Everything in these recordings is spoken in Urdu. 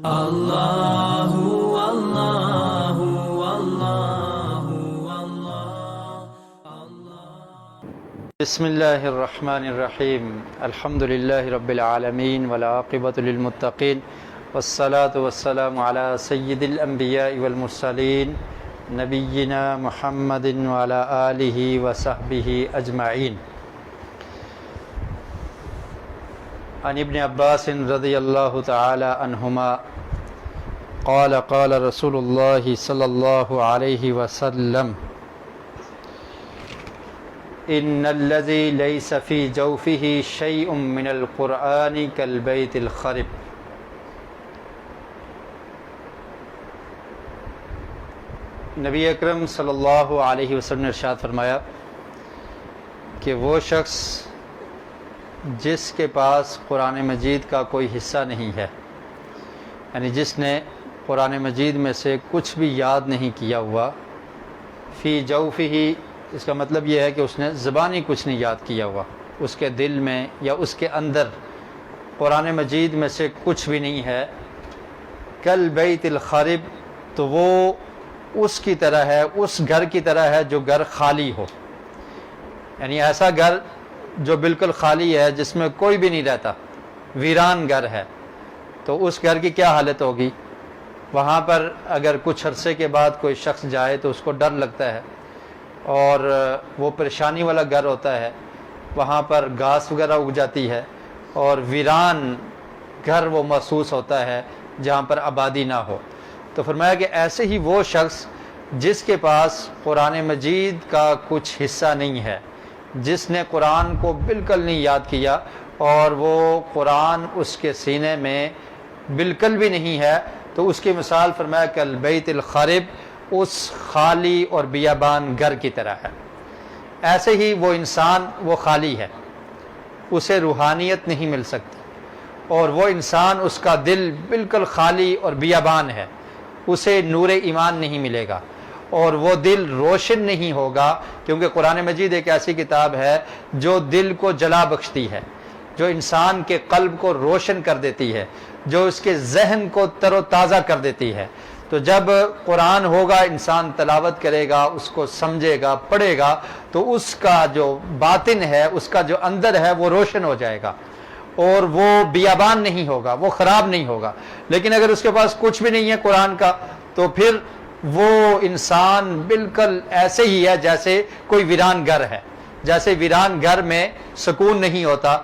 اللہ اللہ اللہ بسم اللہ الرحمن الرحیم الحمد للہ رب العالمین والعاقبۃ للمتقین والصلاة والسلام علی سید الانبیاء والمرسلین نبینا محمد وعلی آلہ وصحبہ اجمعین۔ عن ابن عباس رضی اللہ تعالی عنہما قال قال رسول اللہ صلی اللہ علیہ وسلم ان الذي ليس في جوفه شيء من القرآن كالبيت الخرب۔ نبی اکرم صلی اللہ علیہ وسلم نے ارشاد فرمایا کہ وہ شخص جس کے پاس قرآن مجید کا کوئی حصہ نہیں ہے، یعنی جس نے قرآن مجید میں سے کچھ بھی یاد نہیں کیا ہوا، فی جوفہ اس کا مطلب یہ ہے کہ اس نے زبانی کچھ نہیں یاد کیا ہوا، اس کے دل میں یا اس کے اندر قرآن مجید میں سے کچھ بھی نہیں ہے، کل بیت الخرب، تو وہ اس کی طرح ہے، اس گھر کی طرح ہے جو گھر خالی ہو، یعنی ایسا گھر جو بالکل خالی ہے، جس میں کوئی بھی نہیں رہتا، ویران گھر ہے، تو اس گھر کی کیا حالت ہوگی؟ وہاں پر اگر کچھ عرصے کے بعد کوئی شخص جائے تو اس کو ڈر لگتا ہے، اور وہ پریشانی والا گھر ہوتا ہے، وہاں پر گھاس وغیرہ اگ جاتی ہے، اور ویران گھر وہ محسوس ہوتا ہے جہاں پر آبادی نہ ہو۔ تو فرمایا کہ ایسے ہی وہ شخص جس کے پاس قرآن مجید کا کچھ حصہ نہیں ہے، جس نے قرآن کو بالکل نہیں یاد کیا، اور وہ قرآن اس کے سینے میں بالکل بھی نہیں ہے، تو اس کی مثال فرمایا کہ البیت الخرب، اس خالی اور بیابان گھر کی طرح ہے۔ ایسے ہی وہ انسان وہ خالی ہے، اسے روحانیت نہیں مل سکتی، اور وہ انسان اس کا دل بالکل خالی اور بیابان ہے، اسے نور ایمان نہیں ملے گا، اور وہ دل روشن نہیں ہوگا، کیونکہ قرآن مجید ایک ایسی کتاب ہے جو دل کو جلا بخشتی ہے، جو انسان کے قلب کو روشن کر دیتی ہے، جو اس کے ذہن کو تر و تازہ کر دیتی ہے۔ تو جب قرآن ہوگا، انسان تلاوت کرے گا، اس کو سمجھے گا، پڑھے گا، تو اس کا جو باطن ہے، اس کا جو اندر ہے، وہ روشن ہو جائے گا، اور وہ بیابان نہیں ہوگا، وہ خراب نہیں ہوگا۔ لیکن اگر اس کے پاس کچھ بھی نہیں ہے قرآن کا، تو پھر وہ انسان بالکل ایسے ہی ہے جیسے کوئی ویران گھر ہے، جیسے ویران گھر میں سکون نہیں ہوتا،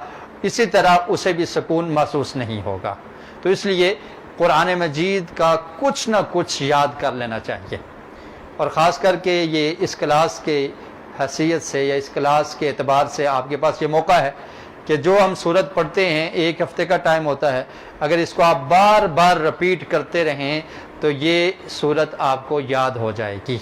اسی طرح اسے بھی سکون محسوس نہیں ہوگا۔ تو اس لیے قرآن مجید کا کچھ نہ کچھ یاد کر لینا چاہیے، اور خاص کر کے یہ اس کلاس کے حیثیت سے یا اس کلاس کے اعتبار سے آپ کے پاس یہ موقع ہے کہ جو ہم سورت پڑھتے ہیں، ایک ہفتے کا ٹائم ہوتا ہے، اگر اس کو آپ بار بار رپیٹ کرتے رہیں تو یہ سورت آپ کو یاد ہو جائے گی۔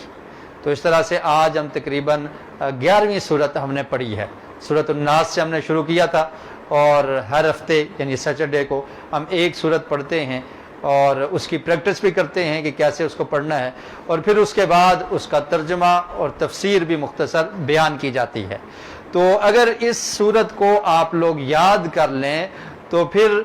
تو اس طرح سے آج ہم تقریباً 11ویں سورت ہم نے پڑھی ہے۔ سورۃ الناس سے ہم نے شروع کیا تھا، اور ہر ہفتے یعنی سیٹرڈے کو ہم ایک سورت پڑھتے ہیں، اور اس کی پریکٹس بھی کرتے ہیں کہ کیسے اس کو پڑھنا ہے، اور پھر اس کے بعد اس کا ترجمہ اور تفسیر بھی مختصر بیان کی جاتی ہے۔ تو اگر اس سورت کو آپ لوگ یاد کر لیں تو پھر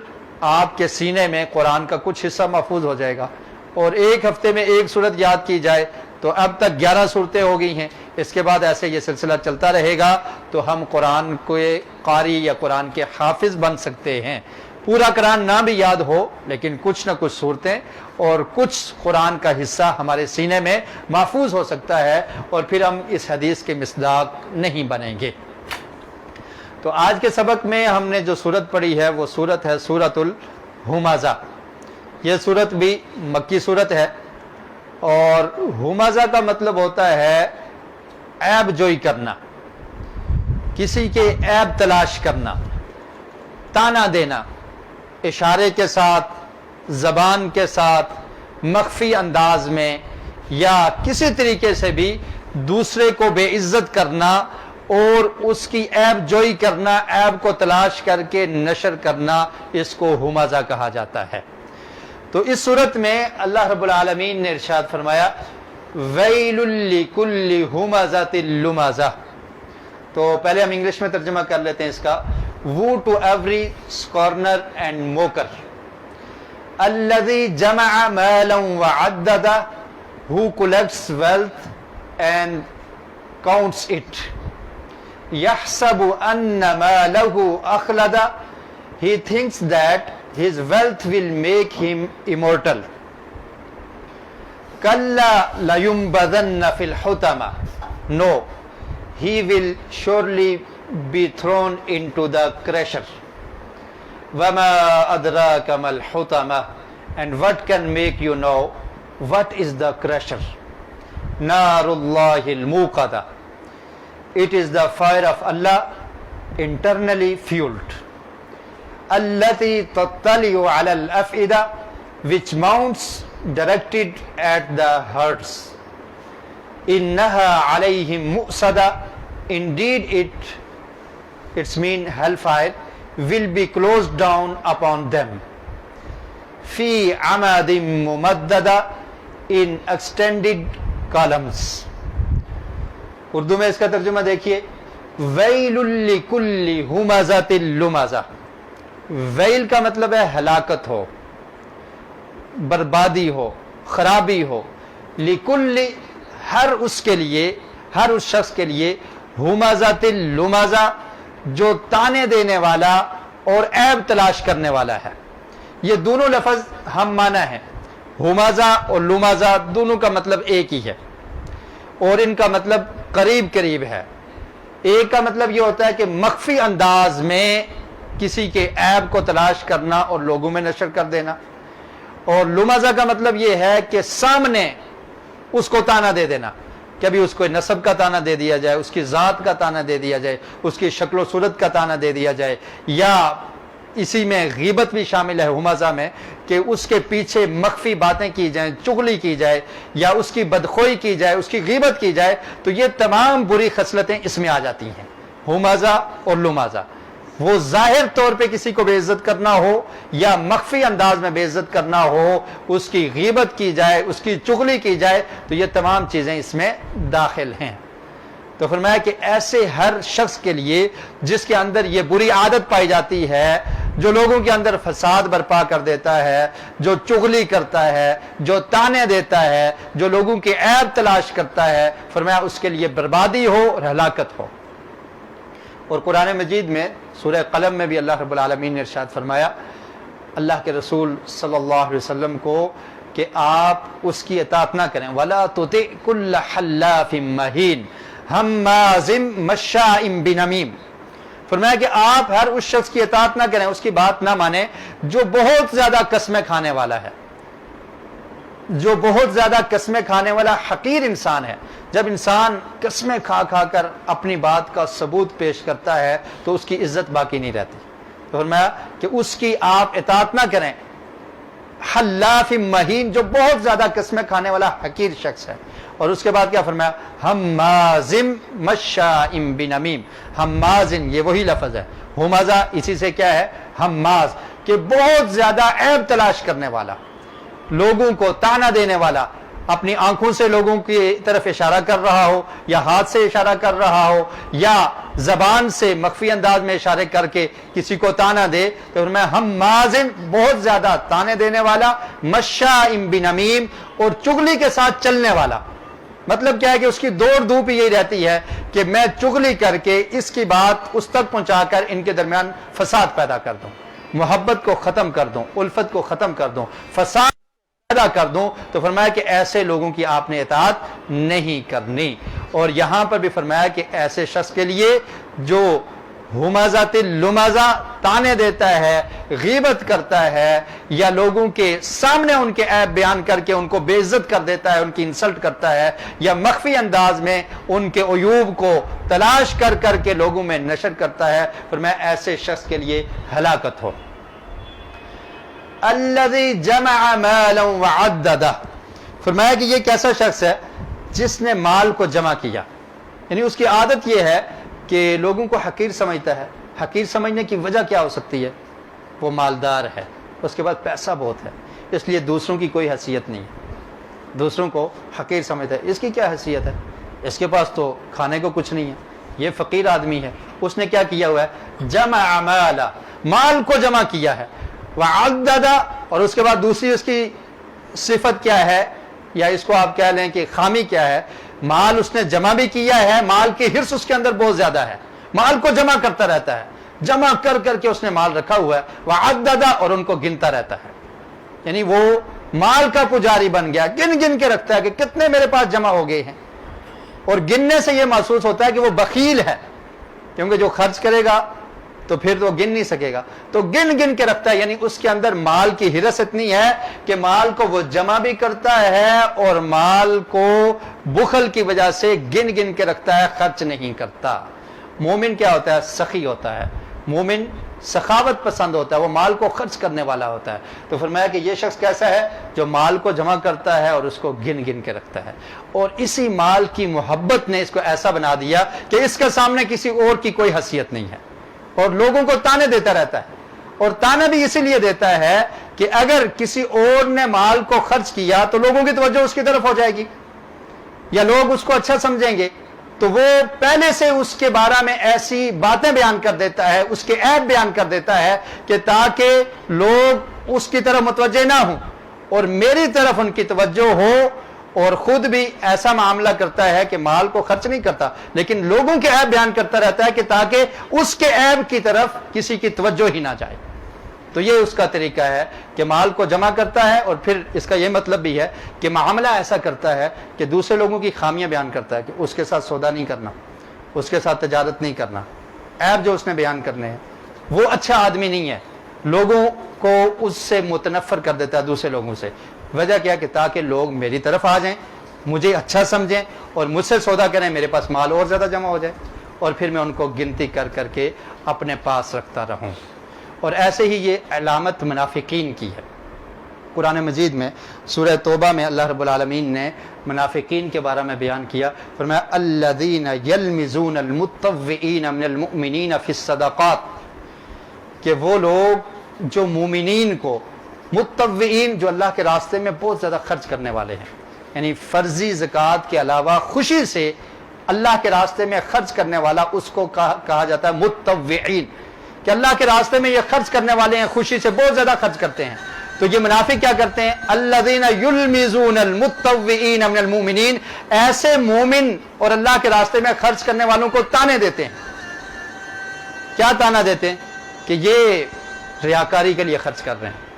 آپ کے سینے میں قرآن کا کچھ حصہ محفوظ ہو جائے گا، اور ایک ہفتے میں ایک سورت یاد کی جائے تو اب تک 11 صورتیں ہو گئی ہیں۔ اس کے بعد ایسے یہ سلسلہ چلتا رہے گا تو ہم قرآن کے قاری یا قرآن کے حافظ بن سکتے ہیں۔ پورا قرآن نہ بھی یاد ہو، لیکن کچھ نہ کچھ صورتیں اور کچھ قرآن کا حصہ ہمارے سینے میں محفوظ ہو سکتا ہے، اور پھر ہم اس حدیث کے مصداق نہیں بنیں گے۔ تو آج کے سبق میں ہم نے جو سورت پڑھی ہے وہ سورت ہے سورۃ الہمزہ۔ یہ سورت بھی مکی سورت ہے، اور ہمزہ کا مطلب ہوتا ہے عیب جوئی کرنا، کسی کے عیب تلاش کرنا، تانا دینا، اشارے کے ساتھ، زبان کے ساتھ، مخفی انداز میں، یا کسی طریقے سے بھی دوسرے کو بے عزت کرنا اور اس کی عیب جوئی کرنا، عیب کو تلاش کر کے نشر کرنا، اس کو ہمزہ کہا جاتا ہے۔ تو اس صورت میں اللہ رب العالمین نے ارشاد فرمایا ویل لکل ہمزۃ لمزہ۔ تو پہلے ہم انگلش میں ترجمہ کر لیتے ہیں اس کا، وو ٹو ایوری اسکارنر اینڈ موکر۔ الذي جمع مالا وعدده, who collects wealth and counts it. يحسب أن ماله أخلد, he thinks that his wealth will make him immortal. كلا لينبذن في الحطمة, no, he will surely be thrown into the crusher. وما أدراك ما الحطمة, and what can make you know what is the crusher? نار الله الموقدة, it is the fire of Allah internally fueled. التي تطلع على الأفئدة, which mounts directed at the hearts. إنها عليهم مؤصدة, indeed its mean hellfire will be closed down upon them. في عمد ممددة, in extended columns. اردو میں اس کا ترجمہ دیکھیے, ویل لکل ہمزۃ لمزہ. ویل کا مطلب ہے ہلاکت ہو, بربادی ہو, خرابی ہو. لکل, ہر اس کے لیے, ہر اس شخص کے لیے, ہمزۃ لمزہ, جو تانے دینے والا اور عیب تلاش کرنے والا ہے. یہ دونوں لفظ ہم معنی ہیں. ہمزہ اور لمزہ دونوں کا مطلب ایک ہی ہے, اور ان کا مطلب قریب قریب ہے. ایک کا مطلب یہ ہوتا ہے کہ مخفی انداز میں کسی کے عیب کو تلاش کرنا اور لوگوں میں نشر کر دینا, اور لمزہ کا مطلب یہ ہے کہ سامنے اس کو تانا دے دینا. کبھی اس کو نسب کا تانا دے دیا جائے, اس کی ذات کا تانا دے دیا جائے, اس کی شکل و صورت کا تانا دے دیا جائے, یا اسی میں غیبت بھی شامل ہے ہمزہ میں, کہ اس کے پیچھے مخفی باتیں کی جائیں, چغلی کی جائے, یا اس کی بدخوئی کی جائے, اس کی غیبت کی جائے. تو یہ تمام بری خصلتیں اس میں آ جاتی ہیں, ہمزہ اور لمزہ. وہ ظاہر طور پہ کسی کو بے عزت کرنا ہو یا مخفی انداز میں بے عزت کرنا ہو, اس کی غیبت کی جائے, اس کی چغلی کی جائے, تو یہ تمام چیزیں اس میں داخل ہیں. تو فرمایا کہ ایسے ہر شخص کے لیے جس کے اندر یہ بری عادت پائی جاتی ہے, جو لوگوں کے اندر فساد برپا کر دیتا ہے, جو چغلی کرتا ہے, جو تانے دیتا ہے, جو لوگوں کے عیب تلاش کرتا ہے, فرمایا اس کے لیے بربادی ہو اور ہلاکت ہو. اور قرآن مجید میں سورہ قلم میں بھی اللہ رب العالمین نے ارشاد فرمایا اللہ کے رسول صلی اللہ علیہ وسلم کو کہ آپ اس کی اطاعت نہ کریں. وَلَا تُطِعْ كُلَّ حَلَّافٍ مَّهِينٍ ہمازٍ مشاء بنمیم. فرمایا کہ آپ ہر اس شخص کی اطاعت نہ کریں, اس کی بات نہ مانیں جو بہت زیادہ قسمیں کھانے والا ہے, جو بہت زیادہ قسمیں کھانے والا حقیر انسان ہے. جب انسان قسمیں کھا کھا کر اپنی بات کا ثبوت پیش کرتا ہے تو اس کی عزت باقی نہیں رہتی. تو فرمایا کہ اس کی آپ اطاعت نہ کریں. حلاف مہین, جو بہت زیادہ قسمیں کھانے والا حقیر شخص ہے. اور اس کے بعد کیا فرمایا, ہماز مشاء بنمیم. ہماز, یہ وہی لفظ ہے. ہمزہ اسی سے کیا ہے, ہماز, کہ بہت زیادہ عیب تلاش کرنے والا, لوگوں کو تانا دینے والا, اپنی آنکھوں سے لوگوں کی طرف اشارہ کر رہا ہو, یا ہاتھ سے اشارہ کر رہا ہو, یا زبان سے مخفی انداز میں اشارے کر کے کسی کو تانا دے. تو میں ہمازن, بہت زیادہ تانے دینے والا, مشاء بنمیم, اور چغلی کے ساتھ چلنے والا. مطلب کیا ہے کہ اس کی دوڑ دھوپ یہی رہتی ہے کہ میں چغلی کر کے اس کی بات اس تک پہنچا کر ان کے درمیان فساد پیدا کر دوں, محبت کو ختم کر دوں, الفت کو ختم کر دوں, فساد پیدا کر دوں. تو فرمایا کہ ایسے لوگوں کی آپ نے اطاعت نہیں کرنی. اور یہاں پر بھی فرمایا کہ ایسے شخص کے لیے جو ہمزۃ لمزہ, تانے دیتا ہے, غیبت کرتا ہے, یا لوگوں کے سامنے ان کے عیب بیان کر کے ان کو بے عزت کر دیتا ہے, ان کی انسلٹ کرتا ہے, یا مخفی انداز میں ان کے عیوب کو تلاش کر کر کے لوگوں میں نشر کرتا ہے, فرمایا ایسے شخص کے لیے ہلاکت ہو. الذی جمع مالا وعددہ. فرمایا کہ یہ کیسا شخص ہے جس نے مال کو جمع کیا, یعنی اس کی عادت یہ ہے کہ لوگوں کو حقیر سمجھتا ہے. حقیر سمجھنے کی وجہ کیا ہو سکتی ہے, وہ مالدار ہے, اس کے پاس پیسہ بہت ہے, اس لیے دوسروں کی کوئی حیثیت نہیں, دوسروں کو حقیر سمجھتا ہے. اس کی کیا حیثیت ہے, اس کے پاس تو کھانے کو کچھ نہیں ہے, یہ فقیر آدمی ہے. اس نے کیا کیا ہوا ہے, جمع مالا, مال کو جمع کیا ہے, وعدد, اور اس کے بعد دوسری اس کی صفت کیا ہے، یا اس کو آپ کہہ لیں کہ خامی کیا ہے، مال اس نے جمع بھی کیا ہے، مال کی حرص اس کے اندر بہت زیادہ ہے، مال کو جمع کرتا رہتا ہے، جمع کر کر کے اس نے مال رکھا ہوا ہے، وعدد، اور ان کو گنتا رہتا ہے، یعنی وہ مال کا پجاری بن گیا، گن گن کے رکھتا ہے کہ کتنے میرے پاس جمع ہو گئے ہیں، اور گننے سے یہ محسوس ہوتا ہے کہ وہ بخیل ہے، کیونکہ جو خرچ کرے گا تو پھر تو گن نہیں سکے گا، تو گن گن کے رکھتا ہے، یعنی اس کے اندر مال کی حرص اتنی ہے کہ مال کو وہ جمع بھی کرتا ہے اور مال کو بخل کی وجہ سے گن گن کے رکھتا ہے، خرچ نہیں کرتا۔ مومن کیا ہوتا ہے؟ سخی ہوتا ہے، مومن سخاوت پسند ہوتا ہے، وہ مال کو خرچ کرنے والا ہوتا ہے۔ تو فرمایا کہ یہ شخص کیسا ہے؟ جو مال کو جمع کرتا ہے اور اس کو گن گن کے رکھتا ہے، اور اسی مال کی محبت نے اس کو ایسا بنا دیا کہ اس کے سامنے کسی اور کی کوئی حیثیت نہیں ہے، اور لوگوں کو تانے دیتا رہتا ہے، اور تانے بھی اسی لیے دیتا ہے کہ اگر کسی اور نے مال کو خرچ کیا تو لوگوں کی توجہ اس کی طرف ہو جائے گی، یا لوگ اس کو اچھا سمجھیں گے، تو وہ پہلے سے اس کے بارے میں ایسی باتیں بیان کر دیتا ہے، اس کے عیب بیان کر دیتا ہے کہ تاکہ لوگ اس کی طرف متوجہ نہ ہوں اور میری طرف ان کی توجہ ہو، اور خود بھی ایسا معاملہ کرتا ہے کہ مال کو خرچ نہیں کرتا لیکن لوگوں کے عیب بیان کرتا رہتا ہے کہ تاکہ اس کے عیب کی طرف کسی کی توجہ ہی نہ جائے۔ تو یہ اس کا طریقہ ہے کہ مال کو جمع کرتا ہے، اور پھر اس کا یہ مطلب بھی ہے کہ معاملہ ایسا کرتا ہے کہ دوسرے لوگوں کی خامیاں بیان کرتا ہے کہ اس کے ساتھ سودا نہیں کرنا، اس کے ساتھ تجارت نہیں کرنا، عیب جو اس نے بیان کرنے ہیں، وہ اچھا آدمی نہیں ہے، لوگوں کو اس سے متنفر کر دیتا ہے دوسرے لوگوں سے۔ وجہ کیا کہ تاکہ لوگ میری طرف آ جائیں، مجھے اچھا سمجھیں اور مجھ سے سودا کریں، میرے پاس مال اور زیادہ جمع ہو جائے، اور پھر میں ان کو گنتی کر کر کے اپنے پاس رکھتا رہوں۔ اور ایسے ہی یہ علامت منافقین کی ہے۔ قرآن مجید میں سورہ توبہ میں اللہ رب العالمین نے منافقین کے بارے میں بیان کیا، فرمایا الذین یلمزون المطوعین من المؤمنین فی الصدقات، کہ وہ لوگ جو مومنین کو، متطوعین جو اللہ کے راستے میں بہت زیادہ خرچ کرنے والے ہیں، یعنی فرضی زکوٰۃ کے علاوہ خوشی سے اللہ کے راستے میں خرچ کرنے والا، اس کو کہا جاتا ہے متطوعین، کہ اللہ کے راستے میں یہ خرچ کرنے والے ہیں، خوشی سے بہت زیادہ خرچ کرتے ہیں۔ تو یہ منافق کیا کرتے ہیں؟ الذین یلمزون المطوعین من المؤمنین، ایسے مومن اور اللہ کے راستے میں خرچ کرنے والوں کو تانے دیتے ہیں۔ کیا تانا دیتے ہیں؟ کہ یہ ریاکاری کے لیے خرچ کر رہے ہیں،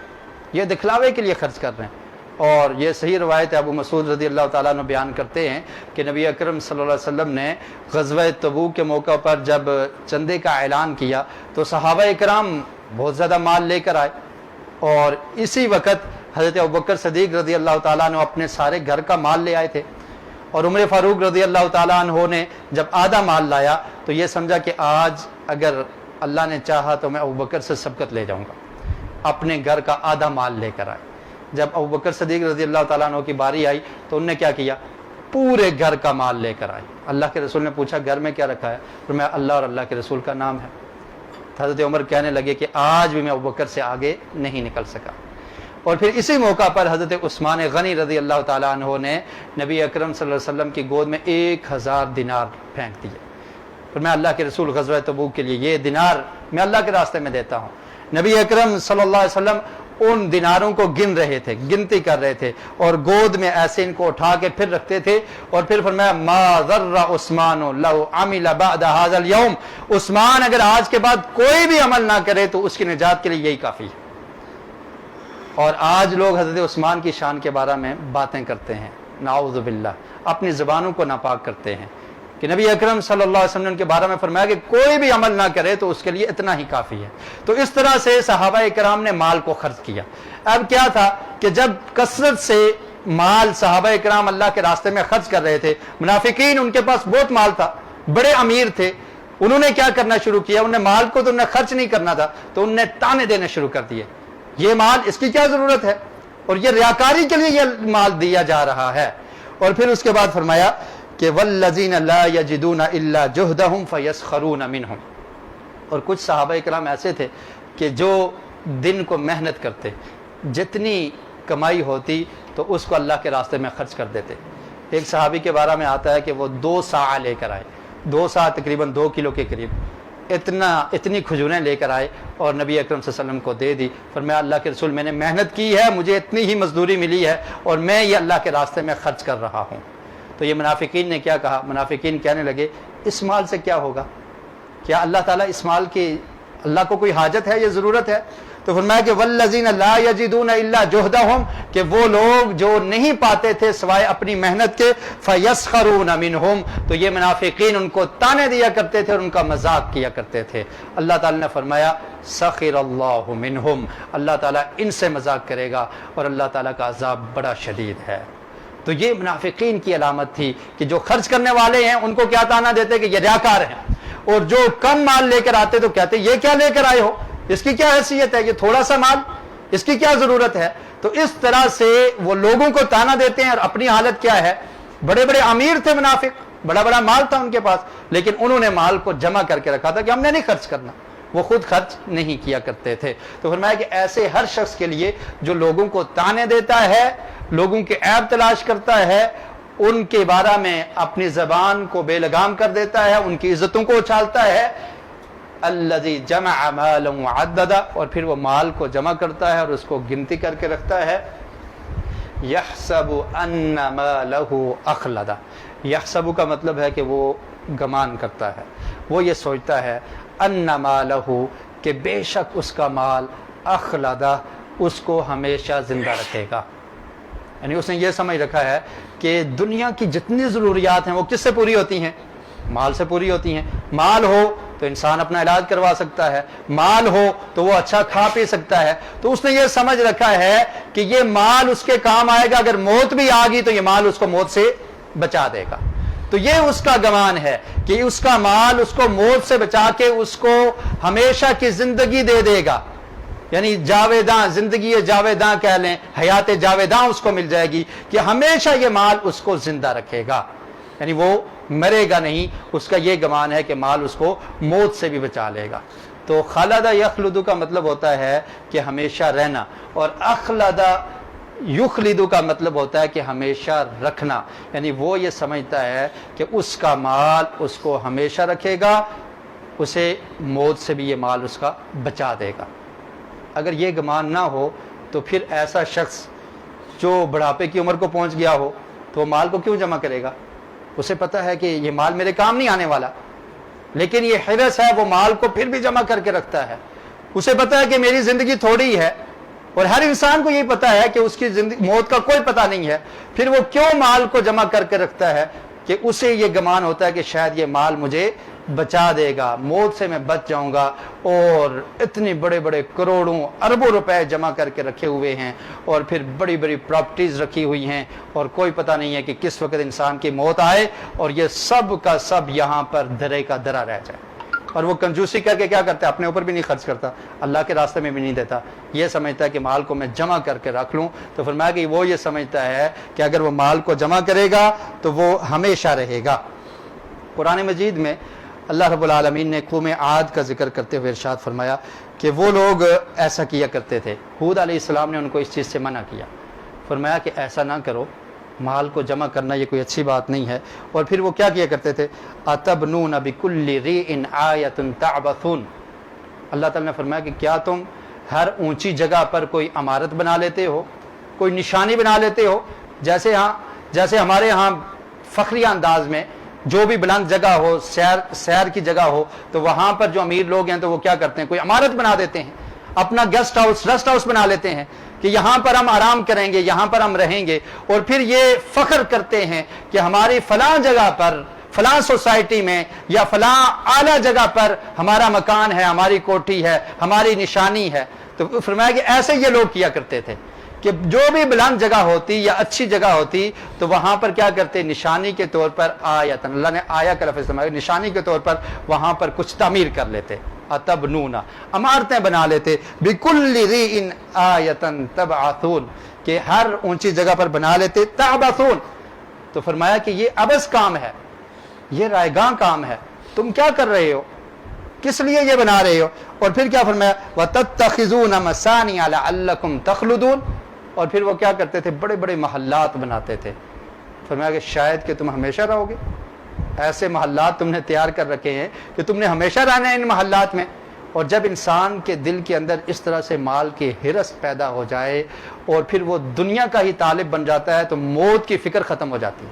یہ دکھلاوے کے لیے خرچ کر رہے ہیں۔ اور یہ صحیح روایت ہے، ابو مسعود رضی اللہ تعالیٰ عنہ بیان کرتے ہیں کہ نبی اکرم صلی اللہ علیہ وسلم نے غزوہ تبوک کے موقع پر جب چندے کا اعلان کیا تو صحابہ اکرام بہت زیادہ مال لے کر آئے، اور اسی وقت حضرت ابوبکر صدیق رضی اللہ تعالیٰ عنہ اپنے سارے گھر کا مال لے آئے تھے، اور عمر فاروق رضی اللہ تعالیٰ عنہ نے جب آدھا مال لایا تو یہ سمجھا کہ آج اگر اللہ نے چاہا تو میں ابوبکر سے سبقت لے جاؤں گا، اپنے گھر کا آدھا مال لے کر آئے۔ جب ابوبکر صدیق رضی اللہ تعالیٰ عنہ کی باری آئی تو انہوں نے کیا کیا؟ پورے گھر کا مال لے کر آئے۔ اللہ کے رسول نے پوچھا گھر میں کیا رکھا ہے؟ تو میں اللہ اور اللہ کے رسول کا نام ہے۔ حضرت عمر کہنے لگے کہ آج بھی میں ابوبکر سے آگے نہیں نکل سکا۔ اور پھر اسی موقع پر حضرت عثمان غنی رضی اللہ تعالیٰ عنہ نے نبی اکرم صلی اللہ علیہ وسلم کی گود میں 1000 دینار پھینک دیے، اور میں اللہ کے رسول غزوہ تبوک کے لیے یہ دینار میں اللہ کے راستے میں دیتا ہوں۔ نبی اکرم صلی اللہ علیہ وسلم ان دیناروں کو گن رہے تھے، گنتی کر رہے تھے، اور گود میں ایسے ان کو اٹھا کے پھر رکھتے تھے، اور پھر فرمایا ما ضر عثمان لو عمل بعد هذا اليوم، عثمان اگر آج کے بعد کوئی بھی عمل نہ کرے تو اس کی نجات کے لیے یہی کافی ہے۔ اور آج لوگ حضرت عثمان کی شان کے بارے میں باتیں کرتے ہیں، نعوذ باللہ، اپنی زبانوں کو ناپاک کرتے ہیں، کہ نبی اکرم صلی اللہ علیہ وسلم کے بارے میں فرمایا کہ کوئی بھی عمل نہ کرے تو اس کے لیے اتنا ہی کافی ہے۔ تو اس طرح سے صحابہ اکرام نے مال کو خرچ کیا۔ اب کیا تھا کہ جب کثرت سے مال صحابہ اکرام اللہ کے راستے میں خرچ کر رہے تھے، منافقین ان کے پاس بہت مال تھا، بڑے امیر تھے، انہوں نے کیا کرنا شروع کیا؟ انہوں نے مال کو تو انہیں خرچ نہیں کرنا تھا، تو انہوں نے تانے دینے شروع کر دیے، یہ مال اس کی کیا ضرورت ہے، اور یہ ریاکاری کے لیے یہ مال دیا جا رہا ہے۔ اور پھر اس کے بعد فرمایا کہ والذین لا یجدون الا جہدہم فیسخرون منہم، اور کچھ صحابہ کرام ایسے تھے کہ جو دن کو محنت کرتے، جتنی کمائی ہوتی تو اس کو اللہ کے راستے میں خرچ کر دیتے۔ ایک صحابی کے بارے میں آتا ہے کہ وہ 2 صاع لے کر آئے، 2 صاع تقریباً 2 کلو کے قریب، اتنی کھجوریں لے کر آئے اور نبی اکرم صلی اللہ علیہ وسلم کو دے دی. فرمایا اللہ کے رسول میں نے محنت کی ہے, مجھے اتنی ہی مزدوری ملی ہے اور میں یہ اللہ کے راستے میں خرچ کر رہا ہوں. تو یہ منافقین نے کیا کہا؟ منافقین کہنے لگے اس مال سے کیا ہوگا؟ کیا اللہ تعالیٰ اس مال کی اللہ کو کوئی حاجت ہے یا ضرورت ہے؟ تو فرمایا کہ والذین لا یجدون الا جہدہم, کہ وہ لوگ جو نہیں پاتے تھے سوائے اپنی محنت کے, فیسخرون منہم, تو یہ منافقین ان کو تانے دیا کرتے تھے اور ان کا مذاق کیا کرتے تھے. اللہ تعالیٰ نے فرمایا سخر اللہ منہم, اللہ تعالیٰ ان سے مذاق کرے گا اور اللہ تعالیٰ کا عذاب بڑا شدید ہے. تو یہ منافقین کی علامت تھی کہ جو خرچ کرنے والے ہیں ان کو کیا تانا دیتے کہ یہ ریاکار ہیں, اور جو کم مال لے کر آتے تو کہتے یہ کیا لے کر آئے ہو, اس کی کیا حیثیت ہے, یہ تھوڑا سا مال, اس کی کیا ضرورت ہے. تو اس طرح سے وہ لوگوں کو تانا دیتے ہیں اور اپنی حالت کیا ہے. بڑے بڑے امیر تھے منافق, بڑا بڑا مال تھا ان کے پاس, لیکن انہوں نے مال کو جمع کر کے رکھا تھا کہ ہم نے نہیں خرچ کرنا, وہ خود خرچ نہیں کیا کرتے تھے. تو فرمایا کہ ایسے ہر شخص کے لیے جو لوگوں کو تانے دیتا ہے, لوگوں کے عیب تلاش کرتا ہے, ان کے بارے میں اپنی زبان کو بے لگام کر دیتا ہے, ان کی عزتوں کو اچھالتا ہے, الذی جمع مالا وعددا, اور پھر وہ مال کو جمع کرتا ہے اور اس کو گنتی کر کے رکھتا ہے. یحسب ان مالہ اخلدا, یحسب کا مطلب ہے کہ وہ گمان کرتا ہے, وہ یہ سوچتا ہے ان مالہ, کہ بے شک اس کا مال, اخلدا, اس کو ہمیشہ زندہ رکھے گا. یعنی اس نے یہ سمجھ رکھا ہے کہ دنیا کی جتنی ضروریات ہیں وہ کس سے پوری ہوتی ہیں؟ مال سے پوری ہوتی ہیں. مال ہو تو انسان اپنا علاج کروا سکتا ہے, مال ہو تو وہ اچھا کھا پی سکتا ہے. تو اس نے یہ سمجھ رکھا ہے کہ یہ مال اس کے کام آئے گا, اگر موت بھی آ گئی تو یہ مال اس کو موت سے بچا دے گا. تو یہ اس کا گمان ہے کہ اس کا مال اس کو موت سے بچا کے اس کو ہمیشہ کی زندگی دے دے گا. یعنی جاویداں, زندگی جاویداں کہہ لیں, حیات جاویداں اس کو مل جائے گی کہ ہمیشہ یہ مال اس کو زندہ رکھے گا. یعنی وہ مرے گا نہیں, اس کا یہ گمان ہے کہ مال اس کو موت سے بھی بچا لے گا. تو خالدہ یخلدو کا مطلب ہوتا ہے کہ ہمیشہ رہنا, اور اخلدہ یخلدو کا مطلب ہوتا ہے کہ ہمیشہ رکھنا. یعنی وہ یہ سمجھتا ہے کہ اس کا مال اس کو ہمیشہ رکھے گا, اسے موت سے بھی یہ مال اس کا بچا دے گا. اگر یہ گمان نہ ہو تو پھر ایسا شخص جو بڑھاپے کی عمر کو پہنچ گیا ہو تو وہ مال کو کیوں جمع کرے گا؟ اسے پتا ہے کہ یہ مال میرے کام نہیں آنے والا, لیکن یہ حرص ہے, وہ مال کو پھر بھی جمع کر کے رکھتا ہے. اسے پتا ہے کہ میری زندگی تھوڑی ہے, اور ہر انسان کو یہ پتا ہے کہ اس کی زندگی موت کا کوئی پتہ نہیں ہے, پھر وہ کیوں مال کو جمع کر کے رکھتا ہے؟ کہ اسے یہ گمان ہوتا ہے کہ شاید یہ مال مجھے بچا دے گا, موت سے میں بچ جاؤں گا. اور اتنے بڑے بڑے کروڑوں اربوں روپے جمع کر کے رکھے ہوئے ہیں, اور پھر بڑی بڑی پراپرٹیز رکھی ہوئی ہیں, اور کوئی پتہ نہیں ہے کہ کس وقت انسان کی موت آئے اور یہ سب کا سب یہاں پر درے کا درا رہ جائے. اور وہ کنجوسی کر کے کیا کرتا ہے؟ اپنے اوپر بھی نہیں خرچ کرتا, اللہ کے راستے میں بھی نہیں دیتا. یہ سمجھتا ہے کہ مال کو میں جمع کر کے رکھ لوں. تو فرمایا کہ وہ یہ سمجھتا ہے کہ اگر وہ مال کو جمع کرے گا تو وہ ہمیشہ رہے گا. قرآن مجید میں اللہ رب العالمین نے قوم عاد کا ذکر کرتے ہوئے ارشاد فرمایا کہ وہ لوگ ایسا کیا کرتے تھے. ہود علیہ السلام نے ان کو اس چیز سے منع کیا, فرمایا کہ ایسا نہ کرو, مال کو جمع کرنا یہ کوئی اچھی بات نہیں ہے. اور پھر وہ کیا کیا کرتے تھے؟ اتبنون بکل ریء آیۃ تعبثون, اللہ تعالیٰ نے فرمایا کہ کیا تم ہر اونچی جگہ پر کوئی عمارت بنا لیتے ہو, کوئی نشانی بنا لیتے ہو؟ جیسے ہمارے ہاں فخریہ انداز میں جو بھی بلند جگہ ہو, سیر کی جگہ ہو, تو وہاں پر جو امیر لوگ ہیں تو وہ کیا کرتے ہیں؟ کوئی عمارت بنا دیتے ہیں, اپنا گیسٹ ہاؤس, ریسٹ ہاؤس بنا لیتے ہیں کہ یہاں پر ہم آرام کریں گے, یہاں پر ہم رہیں گے. اور پھر یہ فخر کرتے ہیں کہ ہماری فلاں جگہ پر, فلاں سوسائٹی میں یا فلاں اعلیٰ جگہ پر ہمارا مکان ہے, ہماری کوٹھی ہے, ہماری نشانی ہے. تو فرمایا کہ ایسے یہ لوگ کیا کرتے تھے کہ جو بھی بلند جگہ ہوتی یا اچھی جگہ ہوتی تو وہاں پر کیا کرتے؟ نشانی کے طور پر آیت, اللہ نے آیا کا لفظ استعمال, نشانی کے طور پر وہاں پر کچھ تعمیر کر لیتے. اتبنون, عمارتیں بنا لیتے. بکل ریء آیۃ تبعثون, کہ ہر اونچی جگہ پر بنا لیتے. تعبثون, تو فرمایا کہ یہ عبث کام ہے, یہ رائگاں کام ہے, تم کیا کر رہے ہو, کس لیے یہ بنا رہے ہو؟ اور پھر کیا فرمایا؟ وَتَتَّخِذُونَ مَصَانِعَ لَعَلَّكُمْ تَخْلُدُونَ, اور پھر وہ کیا کرتے تھے؟ بڑے بڑے محلات بناتے تھے. فرمایا کہ شاید کہ تم ہمیشہ رہو گے. ایسے محلات تم نے تیار کر رکھے ہیں کہ تم نے ہمیشہ رہنا ہے ان محلات میں. اور جب انسان کے دل کے اندر اس طرح سے مال کی ہرس پیدا ہو جائے اور پھر وہ دنیا کا ہی طالب بن جاتا ہے تو موت کی فکر ختم ہو جاتی ہے,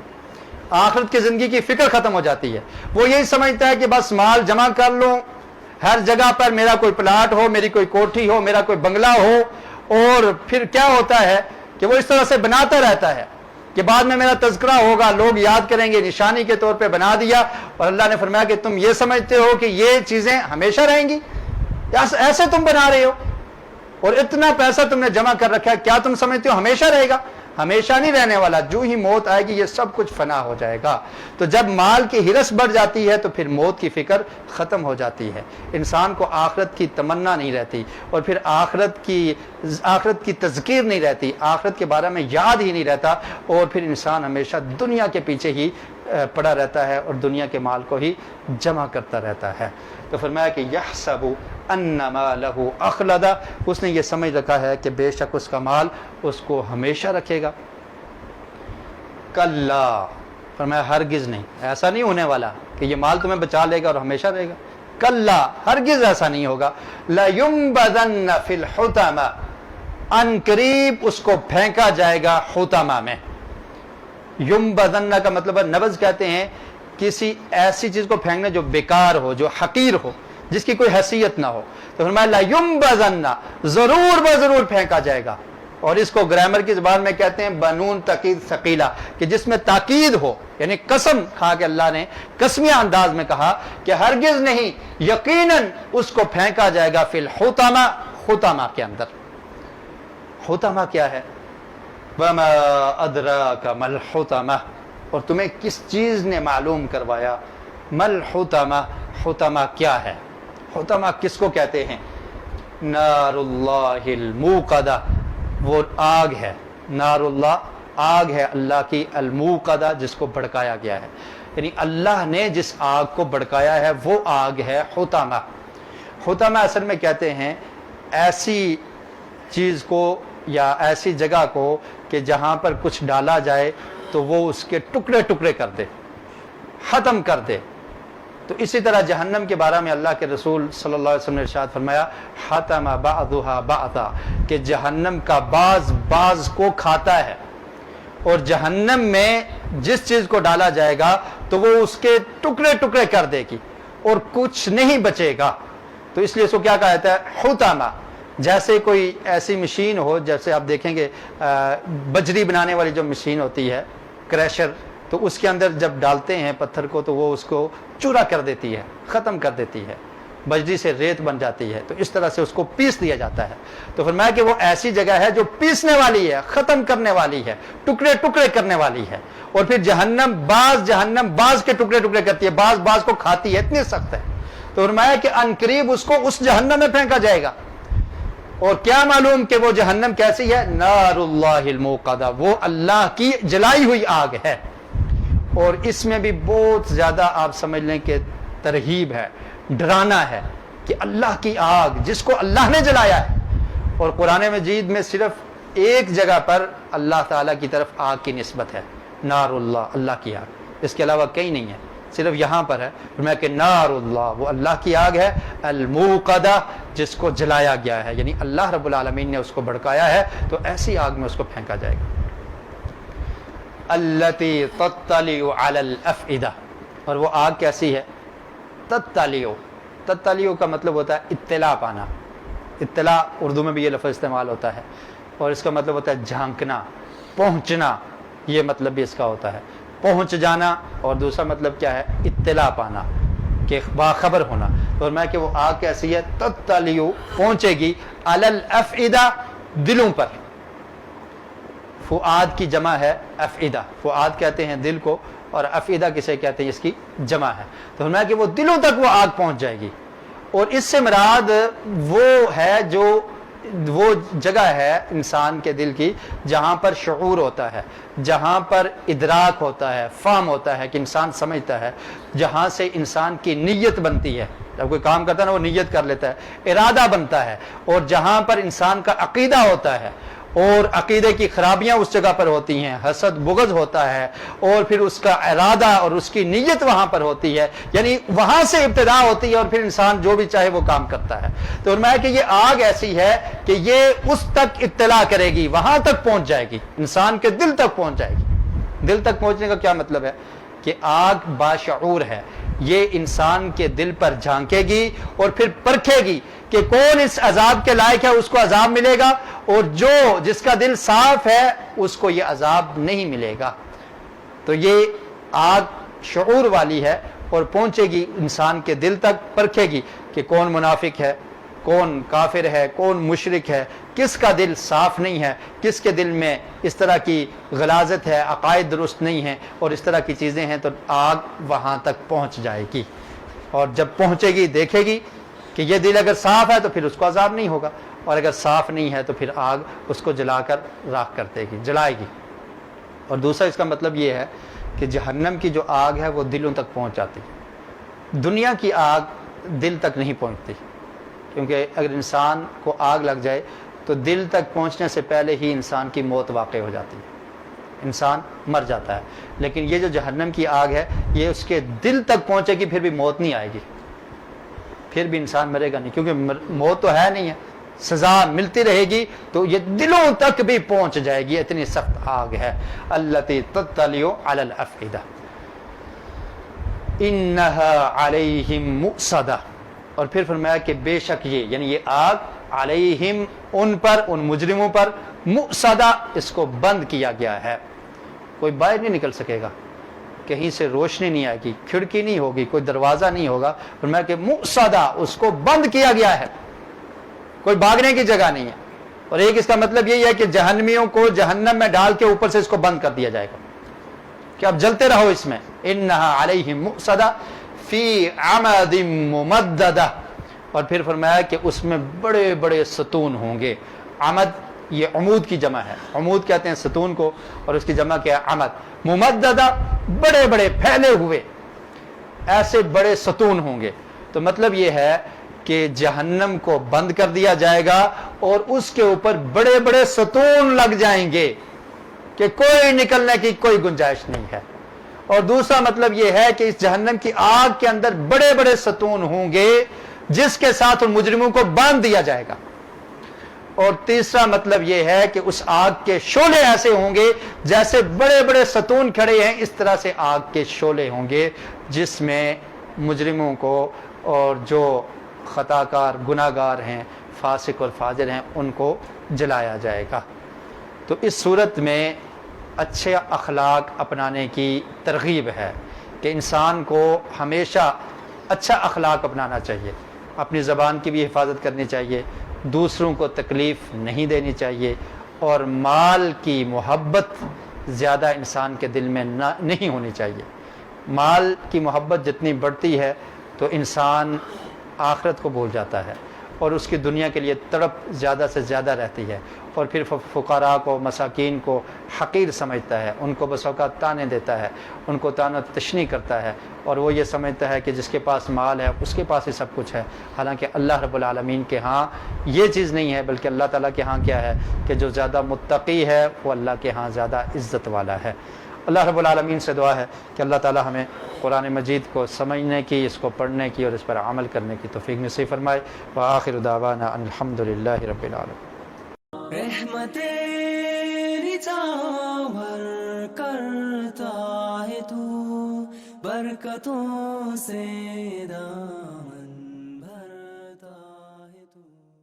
آخرت کی زندگی کی فکر ختم ہو جاتی ہے. وہ یہی سمجھتا ہے کہ بس مال جمع کر لوں, ہر جگہ پر میرا کوئی پلاٹ ہو, میری کوئی کوٹھی ہو, میرا کوئی بنگلہ ہو, اور پھر کیا ہوتا ہے کہ وہ اس طرح سے بناتا رہتا ہے کہ بعد میں میرا تذکرہ ہوگا, لوگ یاد کریں گے, نشانی کے طور پہ بنا دیا. اور اللہ نے فرمایا کہ تم یہ سمجھتے ہو کہ یہ چیزیں ہمیشہ رہیں گی, ایسے تم بنا رہے ہو, اور اتنا پیسہ تم نے جمع کر رکھا ہے, کیا تم سمجھتے ہو ہمیشہ رہے گا؟ ہمیشہ نہیں رہنے والا. جو ہی موت آئے گی یہ سب کچھ فنا ہو جائے گا. تو جب مال کی ہرس بڑھ جاتی ہے تو پھر موت کی فکر ختم ہو جاتی ہے, انسان کو آخرت کی تمنا نہیں رہتی, اور پھر آخرت کی تذکیر نہیں رہتی, آخرت کے بارے میں یاد ہی نہیں رہتا, اور پھر انسان ہمیشہ دنیا کے پیچھے ہی پڑا رہتا ہے اور دنیا کے مال کو ہی جمع کرتا رہتا ہے. تو فرمایا کہ یحسب ان مالہ اخلدا, اس نے یہ سمجھ رکھا ہے کہ بے شک اس کا مال اس کو ہمیشہ رکھے گا. کلا, فرمایا ہرگز نہیں, ایسا نہیں ہونے والا کہ یہ مال تمہیں بچا لے گا اور ہمیشہ رہے گا. کلا, ہرگز ایسا نہیں ہوگا. لینبذن فی الحطمہ, ان قریب اس کو پھینکا جائے گا حطمہ میں. ینبذن کا مطلب ہے, نبذ کہتے ہیں کسی ایسی چیز کو پھینکنا جو بیکار ہو, جو حقیر ہو, جس کی کوئی حیثیت نہ ہو. تو فرمایا لا ینبذن, ضرور بضرور پھینکا جائے گا. اور اس کو گرامر کی زبان میں کہتے ہیں بنون تاکید ثقیلہ, کہ جس میں تاکید ہو, یعنی قسم کھا کے اللہ نے قسمیہ انداز میں کہا کہ ہرگز نہیں, یقیناً اس کو پھینکا جائے گا فی الحطمہ, حطمہ کے اندر. حطمہ کیا ہے؟ وما ادراک ما الحطمہ, اور تمہیں کس چیز نے معلوم کروایا ما الحطمہ, حطمہ کیا ہے؟ حطمہ کس کو کہتے ہیں؟ نار اللہ الموقدہ, وہ آگ ہے. نار اللہ, آگ ہے اللہ کی, الموقدہ, جس کو بھڑکایا گیا ہے. یعنی اللہ نے جس آگ کو بھڑکایا ہے وہ آگ ہے حطمہ. حطمہ اصل میں کہتے ہیں ایسی چیز کو یا ایسی جگہ کو کہ جہاں پر کچھ ڈالا جائے تو وہ اس کے ٹکڑے ٹکڑے کر دے, ختم کر دے. تو اسی طرح جہنم کے بارے میں اللہ کے رسول صلی اللہ علیہ وسلم نے ارشاد فرمایا حتم بعضها بعضا, کہ جہنم کا بعض کو کھاتا ہے. اور جہنم میں جس چیز کو ڈالا جائے گا تو وہ اس کے ٹکڑے ٹکڑے کر دے گی اور کچھ نہیں بچے گا. تو اس لیے اس کو کیا کہا جاتا ہے؟ حطمہ. جیسے کوئی ایسی مشین ہو, جیسے آپ دیکھیں گے بجری بنانے والی جو مشین ہوتی ہے, کریشر, تو اس کے اندر جب ڈالتے ہیں پتھر کو تو وہ اس کو چورا کر دیتی ہے, ختم کر دیتی ہے, بجری سے ریت بن جاتی ہے. تو اس طرح سے اس کو پیس دیا جاتا ہے. تو فرمایا کہ وہ ایسی جگہ ہے جو پیسنے والی ہے, ختم کرنے والی ہے, ٹکڑے ٹکڑے کرنے والی ہے. اور پھر جہنم بعض کے ٹکڑے ٹکڑے کرتی ہے, بعض کو کھاتی ہے, اتنی سخت ہے. تو فرمایا کہ ان قریب اس کو اس جہنم میں پھینکا جائے گا. اور کیا معلوم کہ وہ جہنم کیسی ہے؟ نار اللہ الموقدہ, وہ اللہ کی جلائی ہوئی آگ ہے. اور اس میں بھی بہت زیادہ آپ سمجھ لیں کہ ترہیب ہے, ڈرانا ہے کہ اللہ کی آگ جس کو اللہ نے جلایا ہے. اور قرآن مجید میں صرف ایک جگہ پر اللہ تعالیٰ کی طرف آگ کی نسبت ہے, نار اللہ, اللہ کی آگ. اس کے علاوہ کہیں نہیں ہے, صرف یہاں پر ہے. میں کہ نار اللہ, وہ اللہ کی آگ ہے, الموقدہ, جس کو جلایا گیا ہے. یعنی اللہ رب العالمین نے اس کو بھڑکایا ہے, تو ایسی آگ میں اس کو پھینکا جائے گا. التی تطلع علی الافئدہ, اور وہ آگ کیسی ہے؟ تطلع کا مطلب ہوتا ہے اطلاع پانا. اطلاع اردو میں بھی یہ لفظ استعمال ہوتا ہے, اور اس کا مطلب ہوتا ہے جھانکنا, پہنچنا, یہ مطلب بھی اس کا ہوتا ہے, پہنچ جانا. اور دوسرا مطلب کیا ہے؟ اطلاع پانا, کہ باخبر ہونا. تو میں کہ وہ آگ کیسی ہے؟ تطلع, پہنچے گی, علی الافئدہ, دلوں پر. فؤاد کی جمع ہے افئدہ, فؤاد کہتے ہیں دل کو, اور افئدہ کسے کہتے ہیں؟ اس کی جمع ہے. تو فرمایا کہ وہ دلوں تک وہ آگ پہنچ جائے گی. اور اس سے مراد وہ ہے جو وہ جگہ ہے انسان کے دل کی جہاں پر شعور ہوتا ہے, جہاں پر ادراک ہوتا ہے, فہم ہوتا ہے کہ انسان سمجھتا ہے, جہاں سے انسان کی نیت بنتی ہے. جب کوئی کام کرتا ہے نا وہ نیت کر لیتا ہے, ارادہ بنتا ہے. اور جہاں پر انسان کا عقیدہ ہوتا ہے, اور عقیدے کی خرابیاں اس جگہ پر ہوتی ہیں، حسد بغض ہوتا ہے، اور پھر اس کا ارادہ اور اس کی نیت وہاں پر ہوتی ہے، یعنی وہاں سے ابتدا ہوتی ہے، اور پھر انسان جو بھی چاہے وہ کام کرتا ہے۔ تو فرمایا کہ یہ آگ ایسی ہے کہ یہ اس تک اطلاع کرے گی، وہاں تک پہنچ جائے گی، انسان کے دل تک پہنچ جائے گی۔ دل تک پہنچنے کا کیا مطلب ہے؟ کہ آگ باشعور ہے، یہ انسان کے دل پر جھانکے گی اور پھر پرکھے گی کہ کون اس عذاب کے لائق ہے، اس کو عذاب ملے گا، اور جس کا دل صاف ہے اس کو یہ عذاب نہیں ملے گا۔ تو یہ آگ شعور والی ہے اور پہنچے گی انسان کے دل تک، پرکھے گی کہ کون منافق ہے، کون کافر ہے، کون مشرک ہے، کس کا دل صاف نہیں ہے، کس کے دل میں اس طرح کی غلاظت ہے، عقائد درست نہیں ہے اور اس طرح کی چیزیں ہیں۔ تو آگ وہاں تک پہنچ جائے گی، اور جب پہنچے گی دیکھے گی کہ یہ دل اگر صاف ہے تو پھر اس کو عذاب نہیں ہوگا، اور اگر صاف نہیں ہے تو پھر آگ اس کو جلا کر راکھ کر دے گی، جلائے گی۔ اور دوسرا اس کا مطلب یہ ہے کہ جہنم کی جو آگ ہے وہ دلوں تک پہنچ جاتی ہے، دنیا کی آگ دل تک نہیں پہنچتی، کیونکہ اگر انسان کو آگ لگ جائے تو دل تک پہنچنے سے پہلے ہی انسان کی موت واقع ہو جاتی ہے، انسان مر جاتا ہے۔ لیکن یہ جو جہنم کی آگ ہے یہ اس کے دل تک پہنچے گی، پھر بھی موت نہیں آئے گی، پھر بھی انسان مرے گا نہیں، کیونکہ موت تو ہے نہیں ہے، سزا ملتی رہے گی، تو یہ دلوں تک بھی پہنچ جائے گی، اتنی سخت آگ ہے۔ التی تطلع علی الافئدہ انہا علیہم مؤصدہ۔ اور پھر فرمایا کہ بے شک یہ، یعنی یہ آگ علیہم، ان پر، ان مجرموں پر، مؤصدہ، اس کو بند کیا گیا ہے، کوئی باہر نہیں نکل سکے گا، کہیں سے روشنی نہیں آئے گی، کھڑکی نہیں ہوگی، کوئی دروازہ نہیں ہوگا، فرمایا کہ مؤصدہ، اس کو بند کیا گیا ہے، کوئی بھاگنے کی جگہ نہیں ہے۔ اور ایک اس کا مطلب یہی ہے کہ جہنمیوں کو جہنم میں ڈال کے اوپر سے اس کو بند کر دیا جائے گا کہ اب جلتے رہو اس میں۔ انہا علیہم مؤصدہ فی عمد ممددہ، اور پھر فرمایا کہ اس میں بڑے بڑے ستون ہوں گے۔ عمد یہ عمود کی جمع ہے، عمود کہتے ہیں ستون کو، اور اس کی جمع کیا ہے عمد۔ ممددہ، بڑے بڑے پھیلے ہوئے ایسے بڑے ستون ہوں گے۔ تو مطلب یہ ہے کہ جہنم کو بند کر دیا جائے گا اور اس کے اوپر بڑے بڑے ستون لگ جائیں گے کہ کوئی نکلنے کی کوئی گنجائش نہیں ہے۔ اور دوسرا مطلب یہ ہے کہ اس جہنم کی آگ کے اندر بڑے بڑے ستون ہوں گے جس کے ساتھ ان مجرموں کو باندھ دیا جائے گا۔ اور تیسرا مطلب یہ ہے کہ اس آگ کے شعلے ایسے ہوں گے جیسے بڑے بڑے ستون کھڑے ہیں، اس طرح سے آگ کے شعلے ہوں گے جس میں مجرموں کو اور جو خطا کار گناہگار ہیں، فاسق اور فاجر ہیں، ان کو جلایا جائے گا۔ تو اس صورت میں اچھے اخلاق اپنانے کی ترغیب ہے کہ انسان کو ہمیشہ اچھا اخلاق اپنانا چاہیے، اپنی زبان کی بھی حفاظت کرنی چاہیے، دوسروں کو تکلیف نہیں دینی چاہیے، اور مال کی محبت زیادہ انسان کے دل میں نہیں ہونی چاہیے۔ مال کی محبت جتنی بڑھتی ہے تو انسان آخرت کو بھول جاتا ہے اور اس کی دنیا کے لیے تڑپ زیادہ سے زیادہ رہتی ہے، اور پھر فقراء کو، مساکین کو حقیر سمجھتا ہے، ان کو بس اوقات تانے دیتا ہے، ان کو تانا تشنی کرتا ہے، اور وہ یہ سمجھتا ہے کہ جس کے پاس مال ہے اس کے پاس ہی سب کچھ ہے۔ حالانکہ اللہ رب العالمین کے ہاں یہ چیز نہیں ہے، بلکہ اللہ تعالیٰ کے ہاں کیا ہے کہ جو زیادہ متقی ہے وہ اللہ کے ہاں زیادہ عزت والا ہے۔ اللہ رب العالمین سے دعا ہے کہ اللہ تعالیٰ ہمیں قرآن مجید کو سمجھنے کی، اس کو پڑھنے کی اور اس پر عمل کرنے کی توفیق نصیب فرمائے۔ وآخر دعوانا الحمدللہ رب العالمین۔ رحمت نچاور کرتا ہے تو برکتوں سے